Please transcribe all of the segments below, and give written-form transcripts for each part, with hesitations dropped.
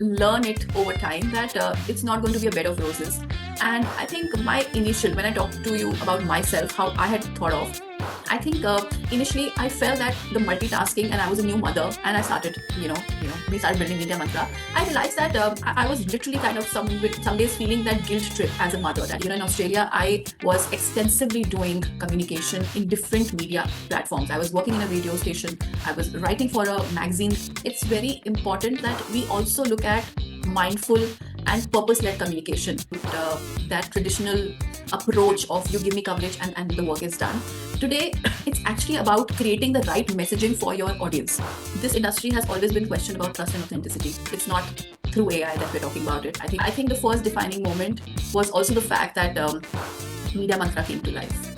learn it over time that it's not going to be a bed of roses. And I think when I talk to you about myself, how I had thought of, I think initially I felt that the multitasking, and I was a new mother, and I started, we started building Media Mantra. I realized that I was literally kind of some days feeling that guilt trip as a mother. That in Australia, I was extensively doing communication in different media platforms. I was working in a radio station. I was writing for a magazine. It's very important that we also look at mindful and purpose-led communication. That traditional approach of you give me coverage and the work is done. Today, it's actually about creating the right messaging for your audience. This industry has always been questioned about trust and authenticity. It's not through AI that we're talking about it. I think the first defining moment was also the fact that Media Mantra came to life.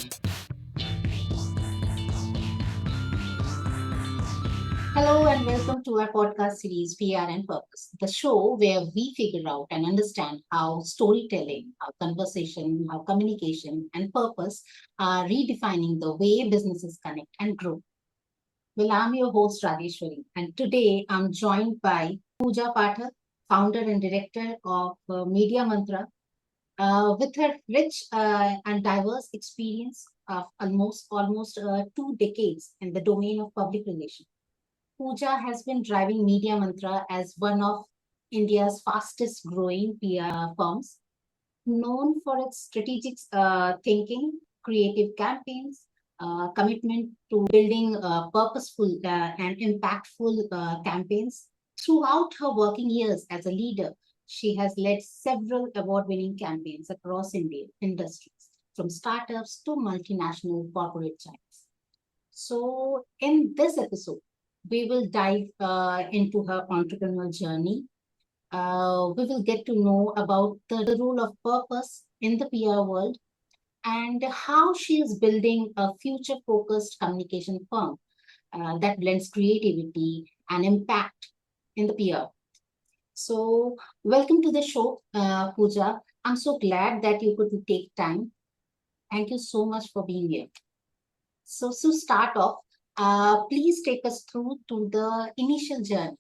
Hello and welcome to our podcast series PR and Purpose, the show where we figure out and understand how storytelling, how conversation, how communication, and purpose are redefining the way businesses connect and grow. Well, I'm your host Rajeshwari, and today I'm joined by Pooja Pathak, founder and director of Media Mantra, with her rich and diverse experience of almost 2 decades in the domain of public relations. Pooja has been driving Media Mantra as one of India's fastest growing PR firms, known for its strategic thinking, creative campaigns, commitment to building purposeful and impactful campaigns. Throughout her working years as a leader, she has led several award winning campaigns across Indian industries, from startups to multinational corporate giants. So, in this episode, we will dive into her entrepreneurial journey. We will get to know about the role of purpose in the PR world and how she is building a future focused communication firm that blends creativity and impact in the PR. So, welcome to the show, Pooja. I'm so glad that you could take time. Thank you so much for being here. So, to start off, please take us through to the initial journey.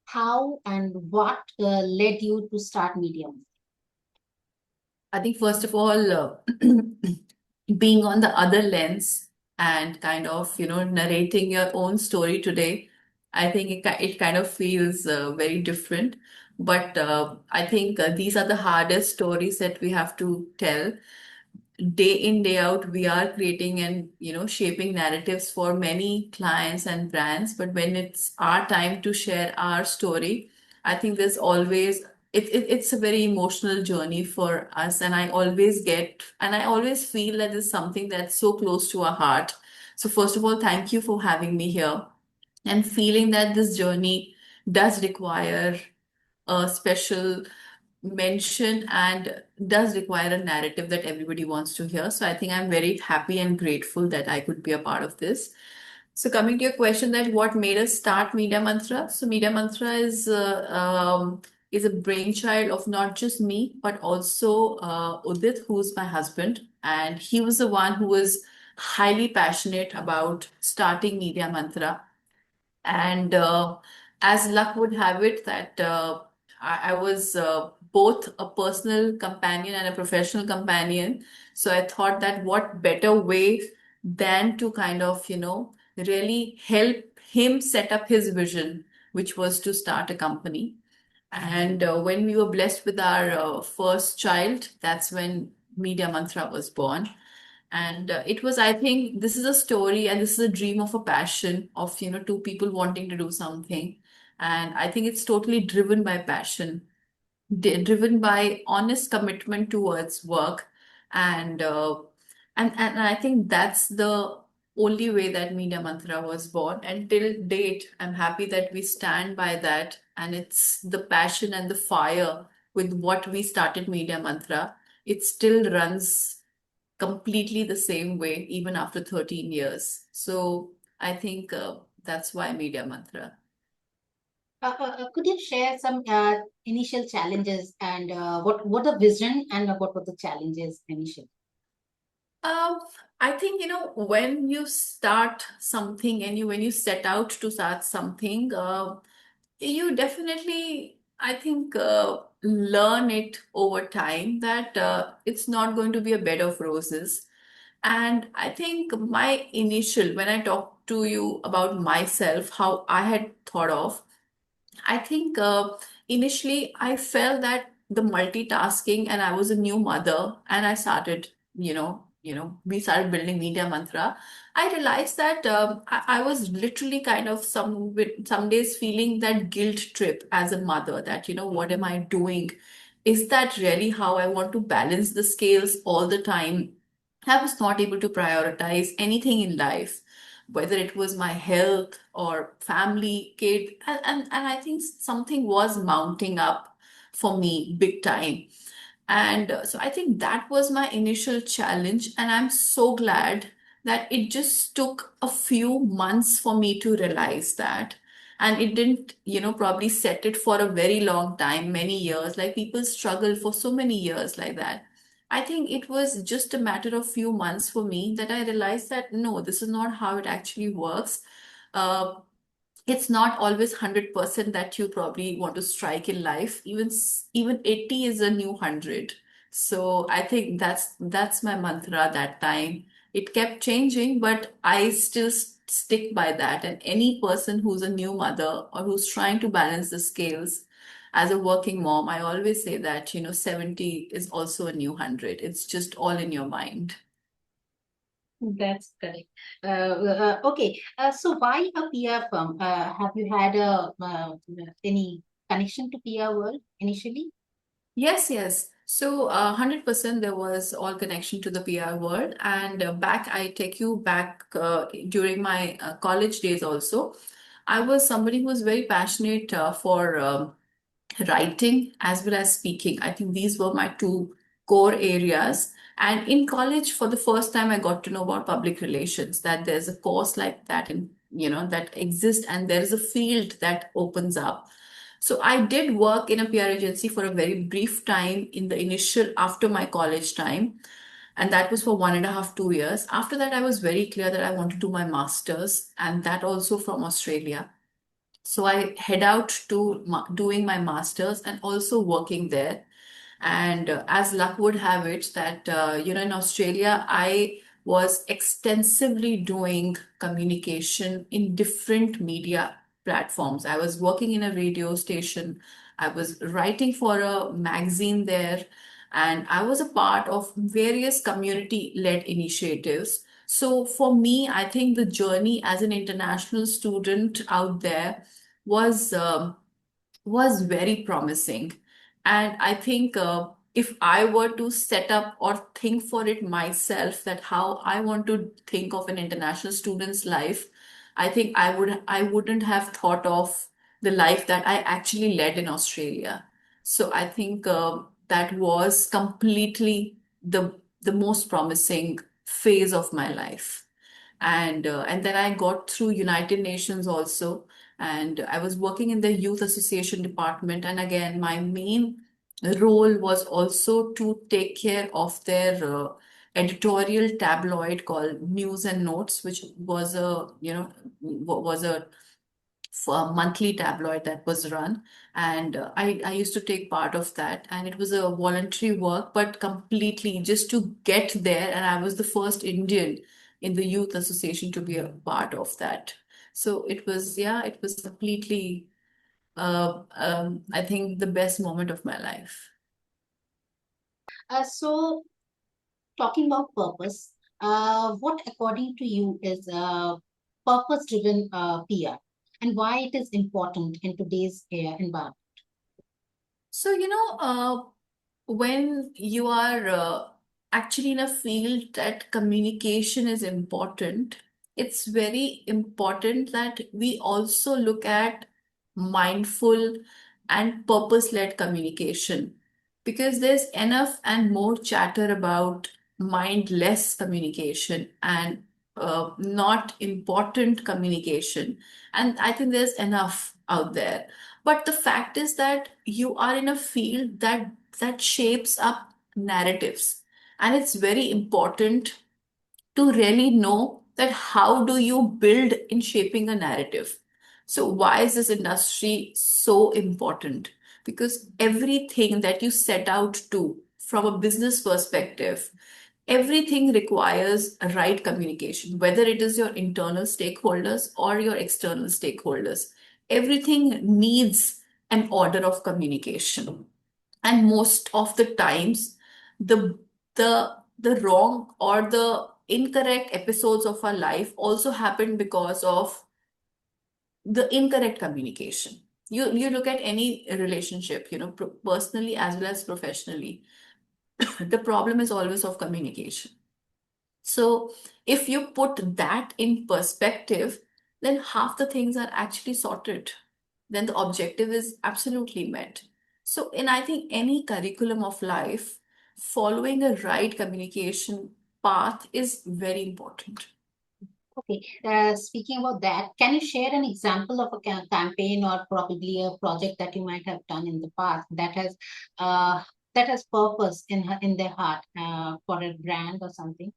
How and what led you to start Medium? I think first of all, being on the other lens and kind of, narrating your own story today, I think it kind of feels very different. But I think these are the hardest stories that we have to tell. Day in, day out, we are creating and, shaping narratives for many clients and brands. But when it's our time to share our story, I think there's always it's a very emotional journey for us. And I always feel that it's something that's so close to our heart. So first of all, thank you for having me here and feeling that this journey does require a special mention and does require a narrative that everybody wants to hear. So I think I'm very happy and grateful that I could be a part of this. So coming to your question, that what made us start Media Mantra? So Media Mantra is a brainchild of not just me but also Udit, who's my husband, and he was the one who was highly passionate about starting Media Mantra. And as luck would have it, that I was both a personal companion and a professional companion. So I thought that what better way than to kind of, really help him set up his vision, which was to start a company. And when we were blessed with our first child, that's when Media Mantra was born. And it was, I think, this is a story and this is a dream of a passion of, two people wanting to do something. And I think it's totally driven by passion, driven by honest commitment towards work. And, and I think that's the only way that Media Mantra was born. And till date, I'm happy that we stand by that. And it's the passion and the fire with what we started Media Mantra. It still runs completely the same way even after 13 years. So I think that's why Media Mantra. Could you share some initial challenges and what the vision and what were the challenges initially? Um, I think, when you start something and when you set out to start something, you definitely I think learn it over time that it's not going to be a bed of roses. And I think my initial, when I talk to you about myself, how I had thought of, I think initially I felt that the multitasking, and I was a new mother, and I started, we started building Media Mantra. I realized that I was literally kind of some days feeling that guilt trip as a mother. That what am I doing? Is that really how I want to balance the scales all the time? I was not able to prioritize anything in life, whether it was my health or family, kid, and I think something was mounting up for me big time. And so I think that was my initial challenge, and I'm so glad that it just took a few months for me to realize that. And it didn't, probably set it for a very long time, many years. Like people struggle for so many years like that. I think it was just a matter of few months for me that I realized that no, this is not how it actually works. Uh, it's not always 100% that you probably want to strike in life. Even 80 is a new 100. So I think that's my mantra that time. It kept changing, but I still stick by that. And any person who's a new mother or who's trying to balance the scales as a working mom, I always say that 70 is also a new 100. It's just all in your mind. That's correct. Okay, so why a PR firm? Have you had any connection to PR world initially? Yes, yes. So, 100% there was all connection to the PR world. And I take you back during my college days also. I was somebody who was very passionate for writing as well as speaking. I think these were my two core areas. And in college, for the first time, I got to know about public relations, that there's a course like that that exists, and there is a field that opens up. So I did work in a PR agency for a very brief time in the initial after my college time. And that was for 1.5, 2 years. After that, I was very clear that I want to do my master's, and that also from Australia. So I head out to doing my master's and also working there. And as luck would have it, that in Australia, I was extensively doing communication in different media platforms. I was working in a radio station. I was writing for a magazine there, and I was a part of various community-led initiatives. So for me, I think the journey as an international student out there was was very promising. And I think if I were to set up or think for it myself, that how I want to think of an international student's life, I think I wouldn't have thought of the life that I actually led in Australia. So I think that was completely the most promising phase of my life. And then I got through United Nations also, and I was working in the youth association department. And again, my main role was also to take care of their editorial tabloid called News and Notes, which was a monthly tabloid that was run. And I used to take part of that, and it was a voluntary work, but completely just to get there. And I was the first Indian in the youth association to be a part of that. So it was, yeah, it was completely, I think, the best moment of my life. So, talking about purpose, what according to you is purpose-driven PR, and why it is important in today's environment? So, when you are actually in a field that communication is important, it's very important that we also look at mindful and purpose-led communication, because there's enough and more chatter about mindless communication and not important communication. And I think there's enough out there. But the fact is that you are in a field that shapes up narratives. And it's very important to really know that how do you build in shaping a narrative. So why is this industry so important? because everything that you set out to from a business perspective, everything requires a right communication, whether it is your internal stakeholders or your external stakeholders. Everything needs an order of communication. And most of the times, the the wrong or the incorrect episodes of our life also happen because of the incorrect communication. You look at any relationship, personally as well as professionally, the problem is always of communication. So if you put that in perspective, then half the things are actually sorted. Then the objective is absolutely met. So in, I think, any curriculum of life, following a right communication path is very important. Okay, speaking about that, can you share an example of a campaign or probably a project that you might have done in the past uh, that has purpose in their heart for a brand or something?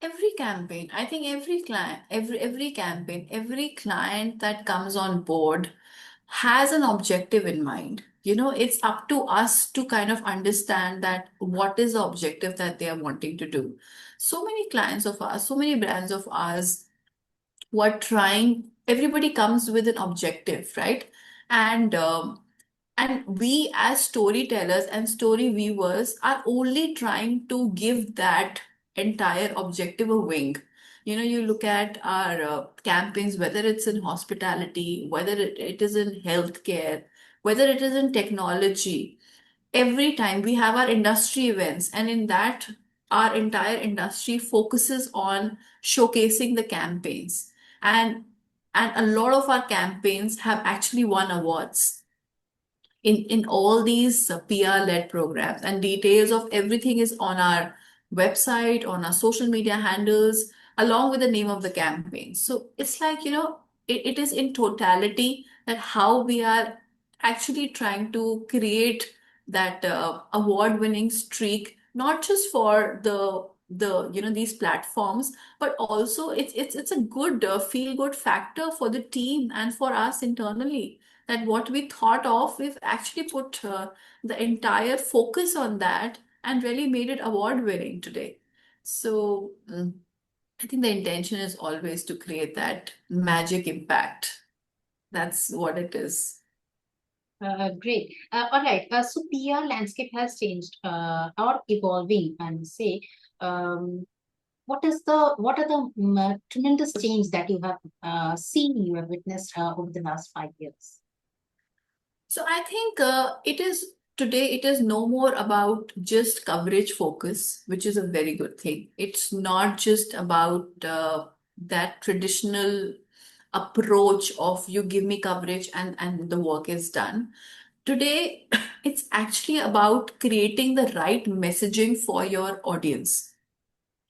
Every campaign, I think every client, every campaign, every client that comes on board has an objective in mind. It's up to us to kind of understand that what is the objective that they are wanting to do. So many clients of ours, so many brands of ours were trying, everybody comes with an objective, right? And we as storytellers and story weavers are only trying to give that entire objective a wing. You look at our campaigns, whether it's in hospitality, whether it is in healthcare, whether it is in technology. Every time we have our industry events, and in that, our entire industry focuses on showcasing the campaigns. And and a lot of our campaigns have actually won awards in all these PR led programs, and details of everything is on our website, on our social media handles, along with the name of the campaign. So it's like, it is in totality that how we are actually trying to create that award winning streak, not just for these platforms, but also it's a good feel good factor for the team and for us internally, that what we thought of, we've actually put the entire focus on that and really made it award winning today. So I think the intention is always to create that magic impact. That's what it is. Great. All right. So PR landscape has changed or evolving, and say, um, what are the tremendous change that you have seen, you have witnessed over the last 5 years? So I think it is no more about just coverage focus, which is a very good thing. It's not just about that traditional approach of you give me coverage and the work is done. Today, it's actually about creating the right messaging for your audience.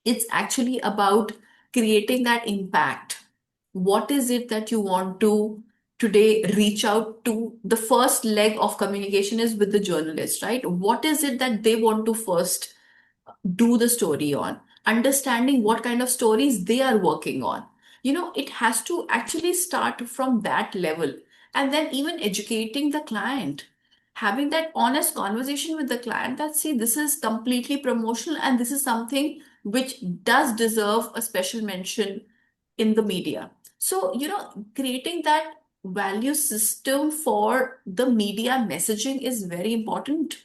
It's actually about creating that impact. What is it that you want to today reach out to? The first leg of communication is with the journalist, right? What is it that they want to first do the story on, understanding what kind of stories they are working on. It has to actually start from that level, and then even educating the client, having that honest conversation with the client that, see, this is completely promotional and this is something which does deserve a special mention in the media. So, creating that value system for the media messaging is very important,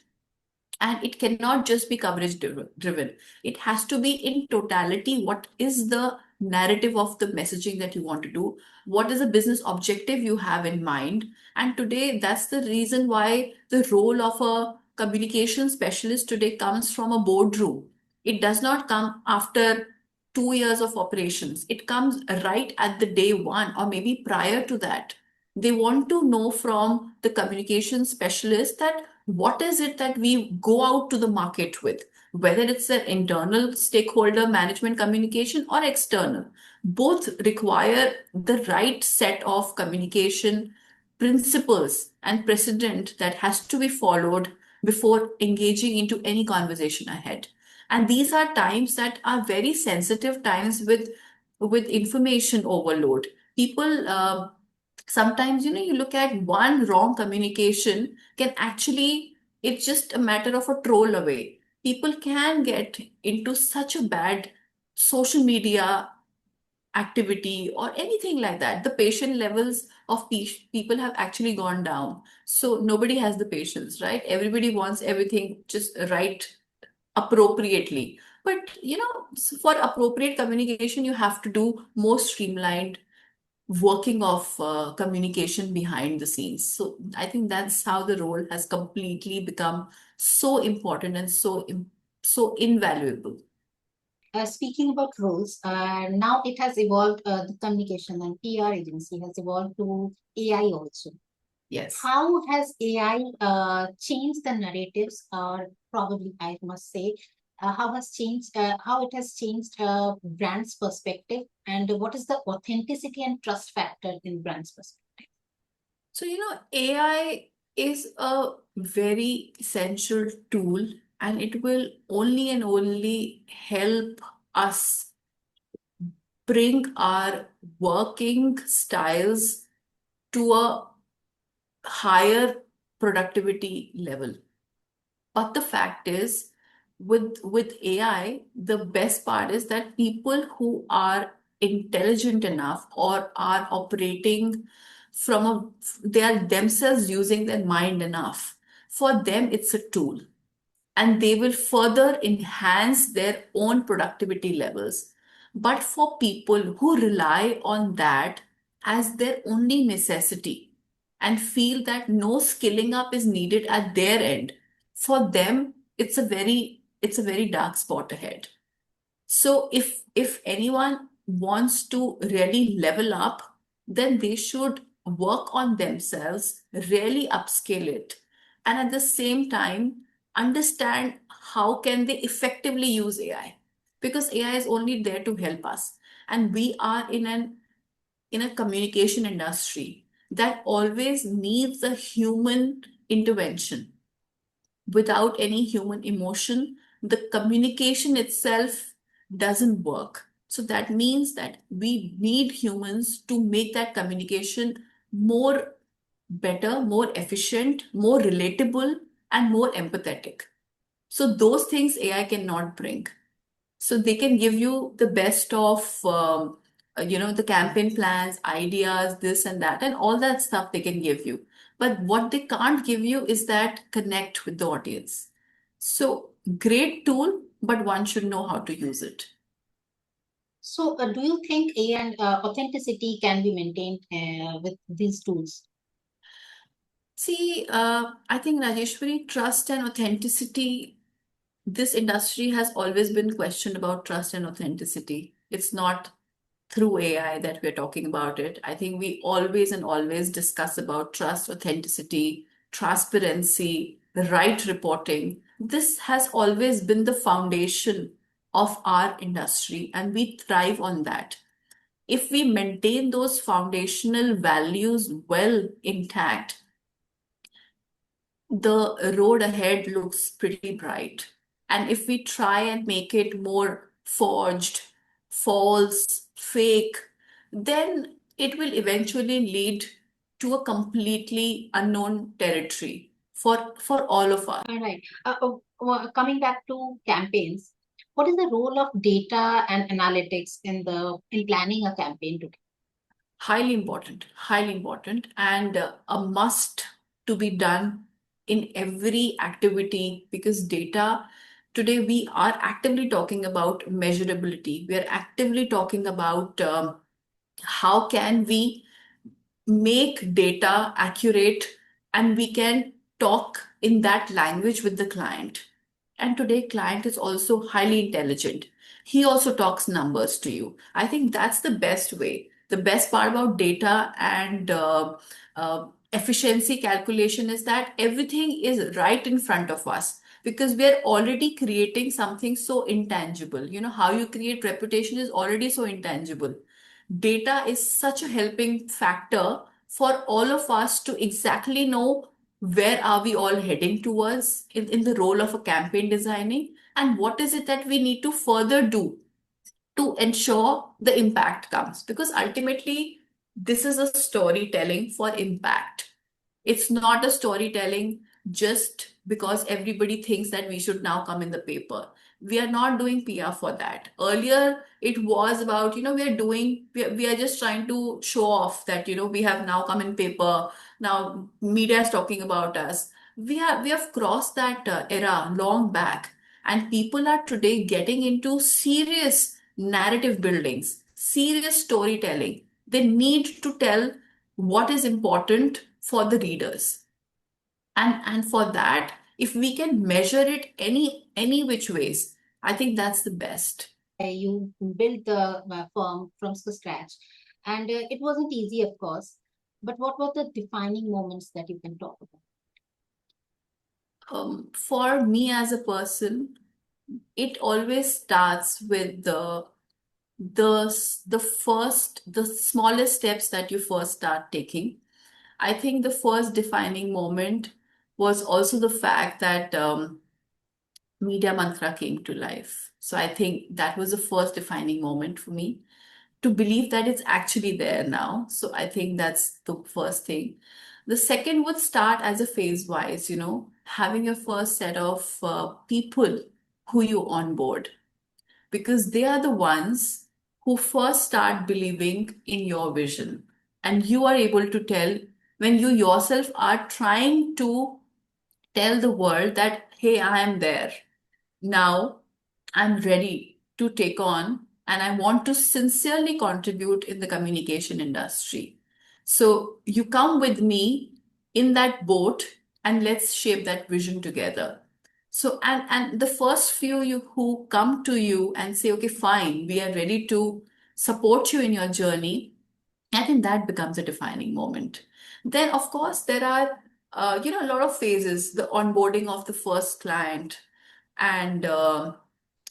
and it cannot just be coverage driven. It has to be in totality. What is the narrative of the messaging that you want to do? What is the business objective you have in mind? And today, that's the reason why the role of a communication specialist today comes from a boardroom. It does not come after 2 years of operations. It comes right at the day one or maybe prior to that. They want to know from the communication specialist that what is it that we go out to the market with, whether it's an internal stakeholder management communication or external. Both require the right set of communication principles and precedent that has to be followed before engaging into any conversation ahead. And these are times that are very sensitive times with information overload. People Sometimes, you look at one wrong communication can actually, it's just a matter of a troll away. People can get into such a bad social media activity or anything like that. The patient levels of people have actually gone down. So nobody has the patience, right? Everybody wants everything just right appropriately. But for appropriate communication, you have to do more streamlined working of communication behind the scenes. So I think that's how the role has completely become so important and so invaluable. Speaking about roles, now it has evolved, the communication and PR agency has evolved to AI also. Yes. How has AI changed the narratives, or probably I must say, how it has changed brands' perspective, and what is the authenticity and trust factor in brands' perspective? So, AI is a very essential tool, and it will only and only help us bring our working styles to a higher productivity level. But the fact is, with AI, the best part is that people who are intelligent enough or are operating from they are themselves using their mind enough. For them, it's a tool, and they will further enhance their own productivity levels. But for people who rely on that as their only necessity and feel that no skilling up is needed at their end, for them it's a very dark spot ahead. So if anyone wants to really level up, then they should work on themselves, really upscale it, and at the same time understand how can they effectively use AI, because AI is only there to help us, and we are in a communication industry that always needs a human intervention. Without any human emotion, the communication itself doesn't work. So that means that we need humans to make that communication more better, more efficient, more relatable, and more empathetic. So those things AI cannot bring. So they can give you the best of the campaign plans, ideas, this and that, and all that stuff they can give you. But what they can't give you is that connect with the audience. So great tool, but one should know how to use it. So, do you think AI and authenticity can be maintained with these tools? See, I think Rajeshwari, trust and authenticity, this industry has always been questioned about trust and authenticity. It's not through AI that we're talking about it. I think we always and always discuss about trust, authenticity, transparency, the right reporting. This has always been the foundation of our industry, and we thrive on that. If we maintain those foundational values well intact, the road ahead looks pretty bright. And if we try and make it more forged, false, fake, then it will eventually lead to a completely unknown territory for all of us. All right. Coming back to campaigns, what is the role of data and analytics in planning a campaign today? Highly important, and a must to be done in every activity, because data today we are actively talking about measurability. We are actively talking about how can we make data accurate, and we can talk in that language with the client. And today client is also highly intelligent. He also talks numbers to you. I think that's the best way. The best part about data and efficiency calculation is that everything is right in front of us, because we are already creating something so intangible. How you create reputation is already so intangible. Data is such a helping factor for all of us to exactly know where are we all heading towards in the role of a campaign designing, and what is it that we need to further do to ensure the impact comes, because ultimately this is a storytelling for impact. It's not a storytelling just because everybody thinks that we should now come in the paper. We are not doing PR for that. Earlier, it was about, we are just trying to show off that, we have now come in paper. Now media is talking about us. We have crossed that era long back, and people are today getting into serious narrative buildings, serious storytelling. They need to tell what is important for the readers, and for that, if we can measure it any which ways, I think that's the best. You built the firm from scratch, and it wasn't easy, of course. But what were the defining moments that you can talk about? For me as a person, it always starts with the smallest steps that you first start taking. I think the first defining moment was also the fact that Media Mantra came to life. So I think that was the first defining moment for me, to believe that it's actually there now. So I think that's the first thing. The second would start as a phase wise, having your first set of people who you onboard, because they are the ones who first start believing in your vision. And you are able to tell when you yourself are trying to tell the world that, hey, I am there. Now I'm ready to take on, and I want to sincerely contribute in the communication industry. So you come with me in that boat, and let's shape that vision together. So, and the first few you who come to you and say, okay, fine, we are ready to support you in your journey, I think that becomes a defining moment. Then, of course, there are a lot of phases: the onboarding of the first client, and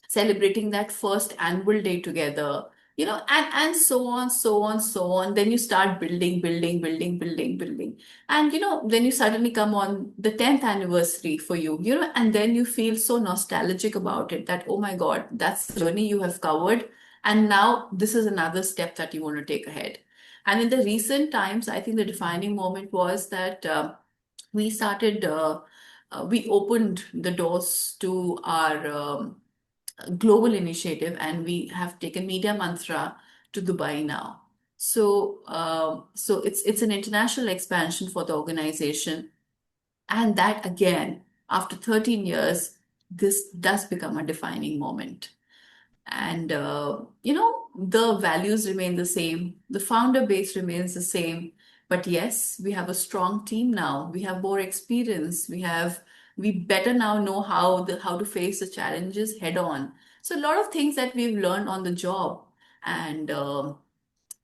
celebrating that first annual day together, and so on, so on, so on. Then you start building, building, building, building, building. And, then you suddenly come on the 10th anniversary for you, and then you feel so nostalgic about it that, oh my God, that's the journey you have covered. And now this is another step that you want to take ahead. And in the recent times, I think the defining moment was that we started, we opened the doors to our global initiative, and we have taken Media Mantra to Dubai now. So it's an international expansion for the organization, and that again, after 13 years, this does become a defining moment. And the values remain the same, the founder base remains the same, but yes, we have a strong team now, we have more experience, we better now know how to face the challenges head on. So a lot of things that we've learned on the job, and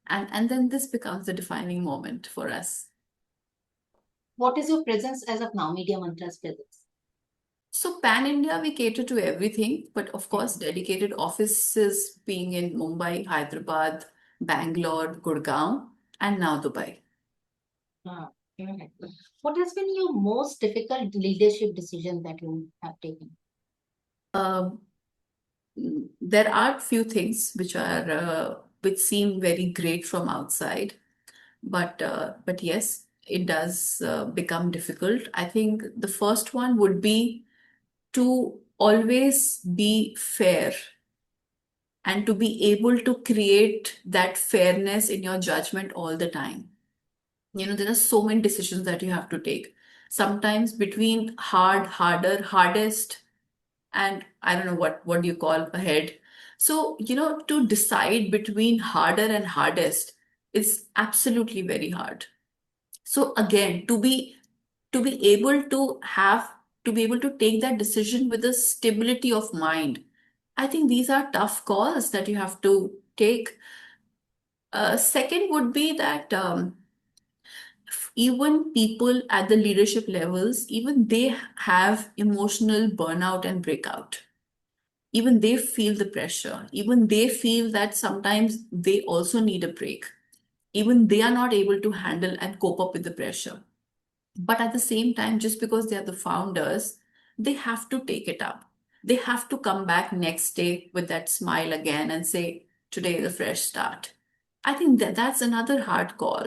and then this becomes the defining moment for us. What is your presence as of now, Media Mantra's presence? So pan India, we cater to everything, but of course, dedicated offices being in Mumbai, Hyderabad, Bangalore, Gurgaon, and now Dubai. Ah, correct. What has been your most difficult leadership decision that you have taken? Um, there are few things which seem very great from outside, but yes, it does become difficult. I think the first one would be to always be fair, and to be able to create that fairness in your judgment all the time. There are so many decisions that you have to take, sometimes between harder, hardest, and I don't know what do you call ahead. So, to decide between harder and hardest is absolutely very hard. So again, to be able to have to be able to take that decision with a stability of mind, I think these are tough calls that you have to take. Second would be that even people at the leadership levels, even they have emotional burnout and breakout. Even they feel the pressure. Even they feel that sometimes they also need a break. Even they are not able to handle and cope up with the pressure. But at the same time, just because they are the founders, they have to take it up. They have to come back next day with that smile again and say, today is a fresh start. I think that that's another hard call.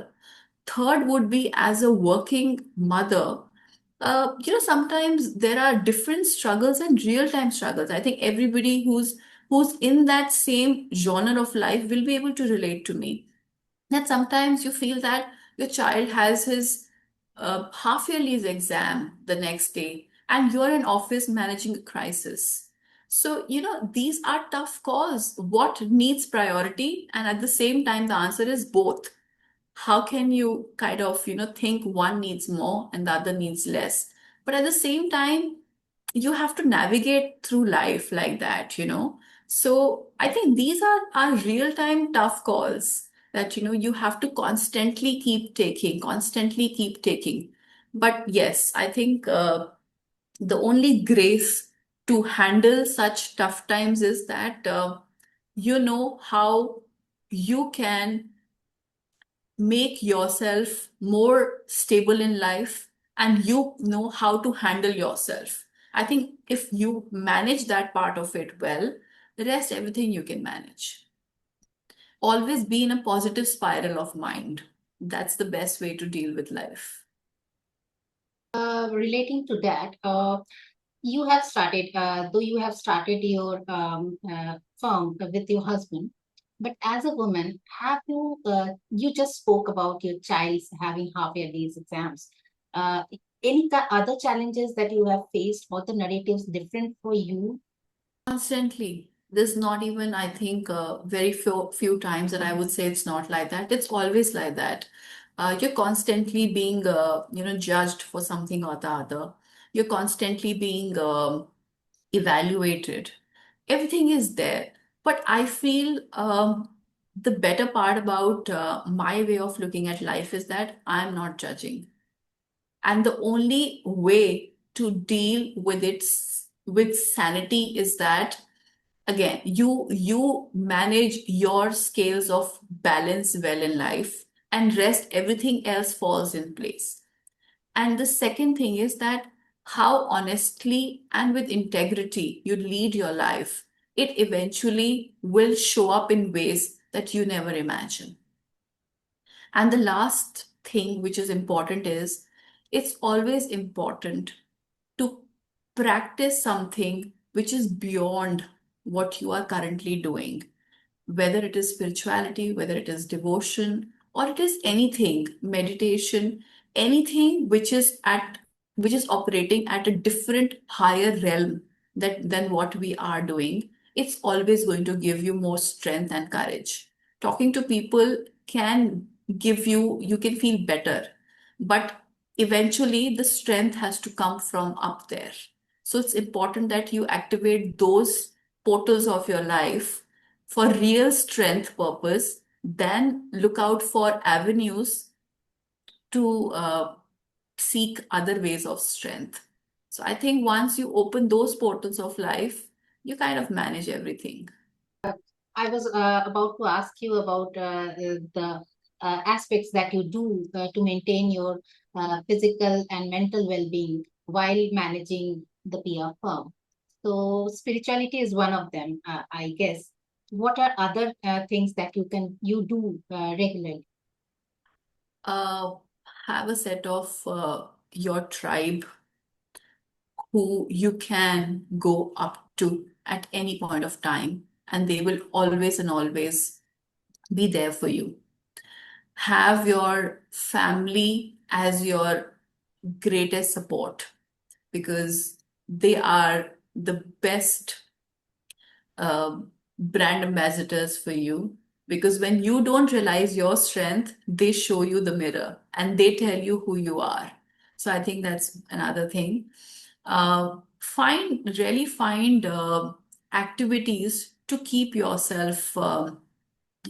Third would be as a working mother. Sometimes there are different struggles and real-time struggles. I think everybody who's in that same genre of life will be able to relate to me. That sometimes you feel that your child has his half yearly exam the next day, and you're in office managing a crisis. So, these are tough calls. What needs priority? And at the same time, the answer is both. How can you kind of, think one needs more and the other needs less? But at the same time, you have to navigate through life like that. So I think these are real-time tough calls that, you have to constantly keep taking. But yes, I think the only grace to handle such tough times is that you know how you can make yourself more stable in life, and you know how to handle yourself. I think if you manage that part of it well, the rest, everything you can manage. Always be in a positive spiral of mind. That's the best way to deal with life. Relating to that, you have started, though you have started your firm with your husband, but as a woman, have you, you just spoke about your child's having half yearly exams. Uh, any other challenges that you have faced, or the narratives different for you? Constantly. There's not even, I think, very few times that I would say it's not like that. It's always like that. You're constantly being, judged for something or the other. You're constantly being evaluated. Everything is there. But I feel the better part about my way of looking at life is that I'm not judging. And the only way to deal with with sanity is that, again, you manage your scales of balance well in life, and rest everything else falls in place. And the second thing is that how honestly and with integrity you lead your life, it eventually will show up in ways that you never imagine. And the last thing which is important is, it's always important to practice something which is beyond what you are currently doing, whether it is spirituality, whether it is devotion, or it is anything, meditation, anything which is operating at a different higher realm than what we are doing. It's always going to give you more strength and courage. Talking to people can give you can feel better, but eventually the strength has to come from up there. So it's important that you activate those portals of your life for real strength purpose, then look out for avenues to seek other ways of strength. So I think once you open those portals of life, you kind of manage everything. I was about to ask you about the aspects that you do to maintain your physical and mental well-being while managing the PR firm. So spirituality is one of them, I guess. What are other things that you do regularly? Uh, have a set of your tribe who you can go up to at any point of time, and they will always and always be there for you. Have your family as your greatest support, because they are the best brand ambassadors for you. Because when you don't realize your strength, they show you the mirror and they tell you who you are. So I think that's another thing. Really find activities to keep yourself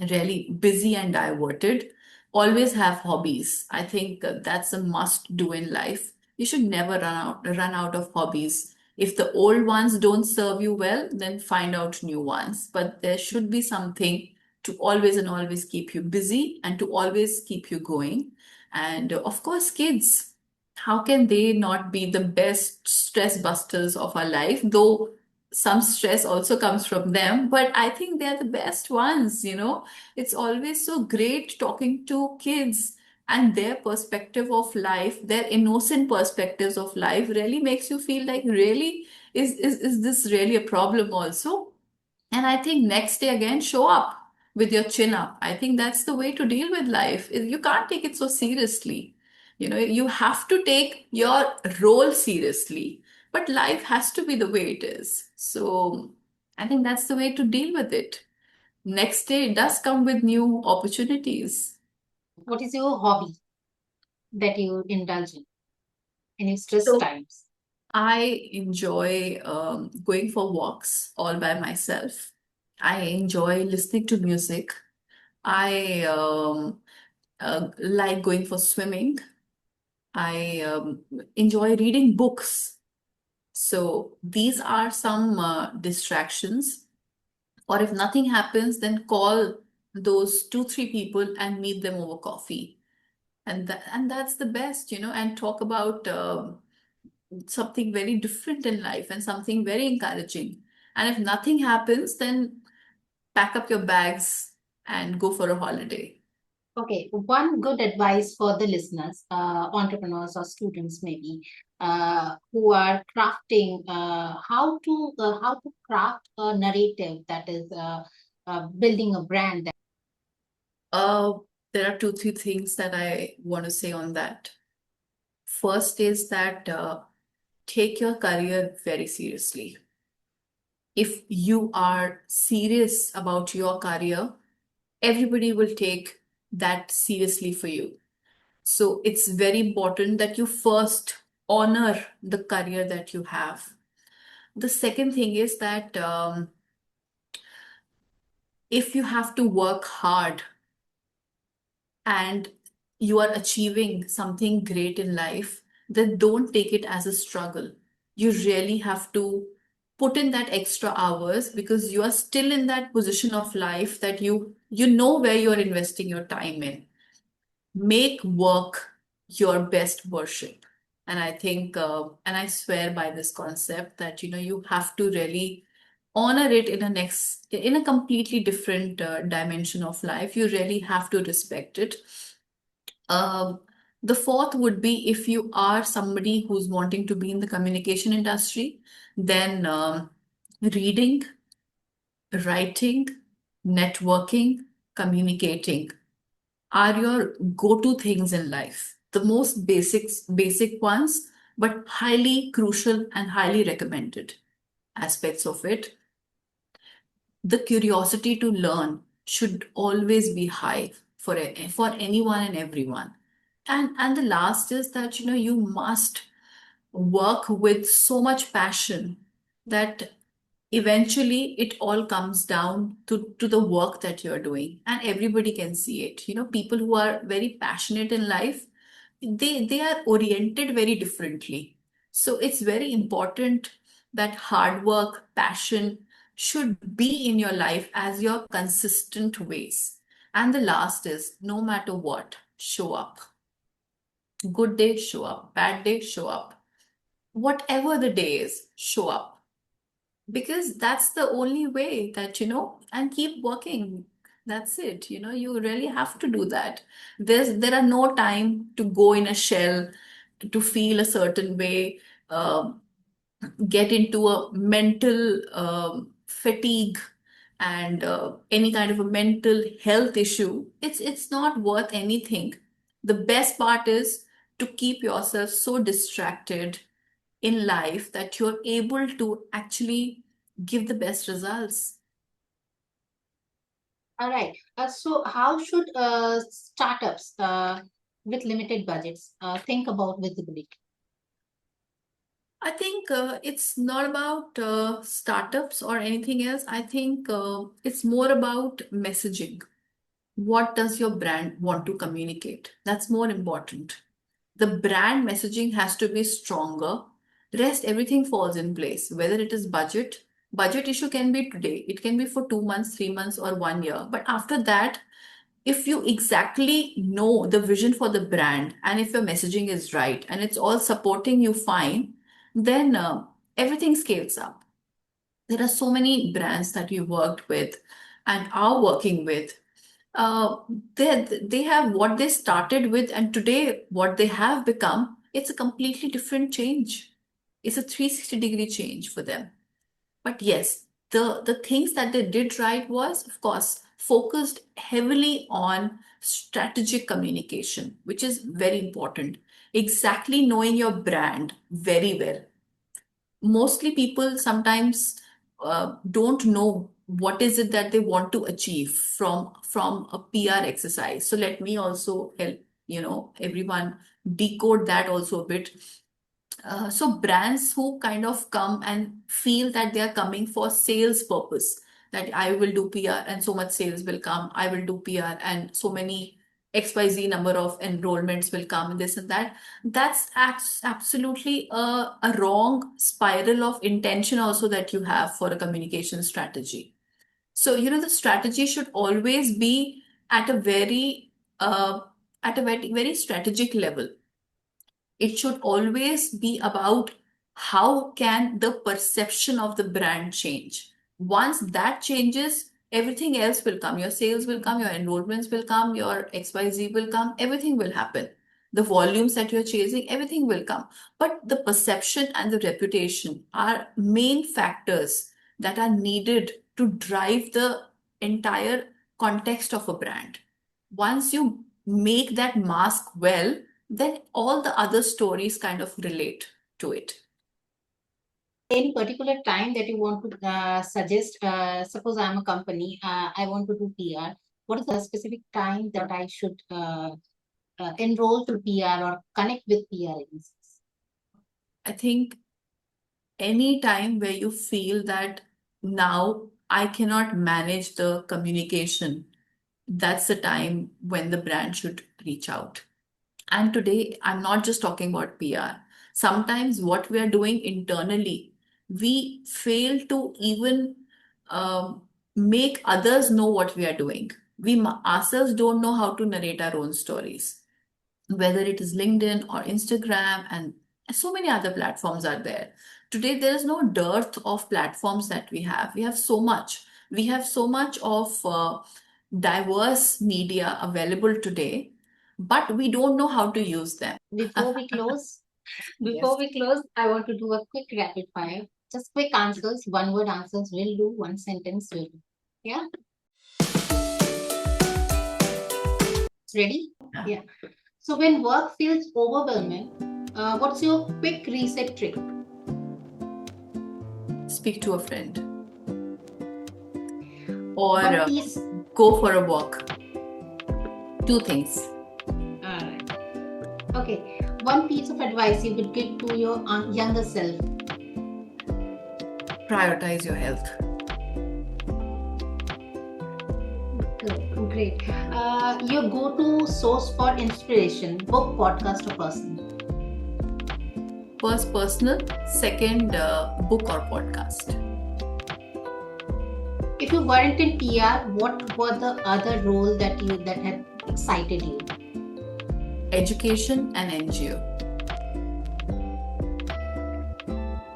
really busy and diverted. Always have hobbies. I think that's a must do in life. You should never run out of hobbies. If the old ones don't serve you well, then find out new ones. But there should be something to always and always keep you busy and to always keep you going. And of course, kids. How can they not be the best stress busters of our life? Though some stress also comes from them, but I think they're the best ones. It's always so great talking to kids, and their perspective of life, their innocent perspectives of life really makes you feel like, really, is this really a problem also? And I think next day again, show up with your chin up. I think that's the way to deal with life. You can't take it so seriously. You have to take your role seriously, but life has to be the way it is. So I think that's the way to deal with it. Next day does come with new opportunities. What is your hobby that you indulge in your stress So times? I enjoy going for walks all by myself. I enjoy listening to music. I like going for swimming. I enjoy reading books. So these are some distractions. Or if nothing happens, then call those two, three people and meet them over coffee. And that's the best, and talk about something very different in life and something very encouraging. And if nothing happens, then pack up your bags and go for a holiday. Okay, one good advice for the listeners, entrepreneurs or students maybe, who are crafting how to craft a narrative that is building a brand. Uh, there are two, three things that I want to say on that. First is that take your career very seriously. If you are serious about your career, everybody will take that seriously for you. So it's very important that you first honor the career that you have. The second thing is that if you have to work hard and you are achieving something great in life, then don't take it as a struggle. You really have to put in that extra hours because you are still in that position of life that you know where you're investing your time in. Make work your best worship. And I think, and I swear by this concept that you have to really honor it in a completely different dimension of life. You really have to respect it. um, the fourth would be, if you are somebody who's wanting to be in the communication industry, then reading, writing, networking, communicating are your go-to things in life. The most basic ones, but highly crucial and highly recommended aspects of it. The curiosity to learn should always be high for anyone and everyone. And the last is that you must work with so much passion that eventually it all comes down to the work that you're doing, and everybody can see it. People who are very passionate in life, they are oriented very differently. So it's very important that hard work, passion should be in your life as your consistent ways. And the last is, no matter what, show up. Good day, show up. Bad day, show up. Whatever the day is, show up, because that's the only way that and keep working. That's it. You really have to do that. There are no time to go in a shell, to feel a certain way, um, get into a mental fatigue, and any kind of a mental health issue. It's not worth anything. The best part is to keep yourself so distracted in life that you're able to actually give the best results. All right. So, how should startups with limited budgets think about visibility? I think it's not about startups or anything else. I think it's more about messaging. What does your brand want to communicate? That's more important. The brand messaging has to be stronger. Rest, everything falls in place. Whether it is budget issue can be today. It can be for 2 months, 3 months, or 1 year. But after that, if you exactly know the vision for the brand, and if your messaging is right and it's all supporting you fine, then everything scales up. There are so many brands that we worked with and are working with. Uh, they have what they started with, and today what they have become, it's a completely different change. It's a 360-degree change for them. But yes, the things that they did right was, of course, focused heavily on strategic communication, which is very important. Exactly knowing your brand very well. Mostly people sometimes don't know what is it that they want to achieve from a PR exercise. So let me also help everyone decode that also a bit. So brands who kind of come and feel that they are coming for sales purpose, that I will do PR and so much sales will come, I will do PR and so many XYZ number of enrollments will come and this and that. That's absolutely a wrong spiral of intention also that you have for a communication strategy. So, the strategy should always be at a very uh, very strategic level. It should always be about how can the perception of the brand change. Once that changes, everything else will come. Your sales will come, your enrollments will come, your XYZ will come, everything will happen. The volumes that you're chasing, everything will come. But the perception and the reputation are main factors that are needed to drive the entire context of a brand. Once you make that mask well, then all the other stories kind of relate to it. Any particular time that you want to suggest? Suppose I'm a company, I want to do PR. What is the specific time that I should enroll to PR or connect with PR agencies? I think any time where you feel that now I cannot manage the communication, that's the time when the brand should reach out. And today, I'm not just talking about PR. Sometimes what we are doing internally, we fail to even um, make others know what we are doing. We ourselves don't know how to narrate our own stories, whether it is LinkedIn or Instagram, and so many other platforms are there. Today, there is no dearth of platforms that we have. We have so much. We have so much of diverse media available today, but we don't know how to use them. Before we close, Yes. I want to do a quick rapid fire. Just quick answers, one word answers will do, one sentence will do. Yeah, ready? Yeah. So when work feels overwhelming, what's your quick reset trick? Speak to a friend or One piece. go for a walk. Two things. Alright. Okay. One piece of advice you would give to your younger self. Prioritize your health. Great. Your go-to source for inspiration: book, podcast, or person? First, personal. Second, book or podcast. If you weren't in PR, what were the other role that had excited you? Education and NGO.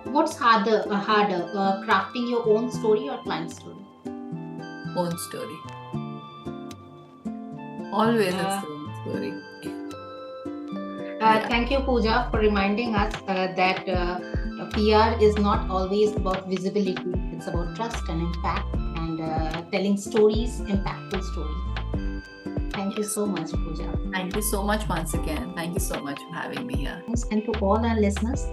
What's harder, crafting your own story or client story? Own story. Always it's Uh, the own story. Thank you, Pooja, for reminding us that PR is not always about visibility. It's about trust and impact and telling stories, impactful stories. Thank you so much, Pooja. Thank you so much once again. Thank you so much for having me here. And to all our listeners,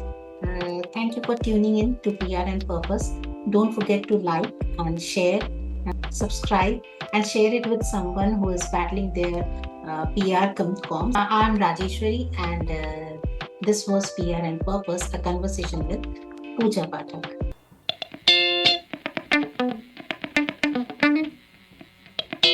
thank you for tuning in to PR and Purpose. Don't forget to like and share, and subscribe, and share it with someone who is battling their PR comms. I'm Rajeshwari, and this was PR and Purpose, a conversation with Pooja Pathak.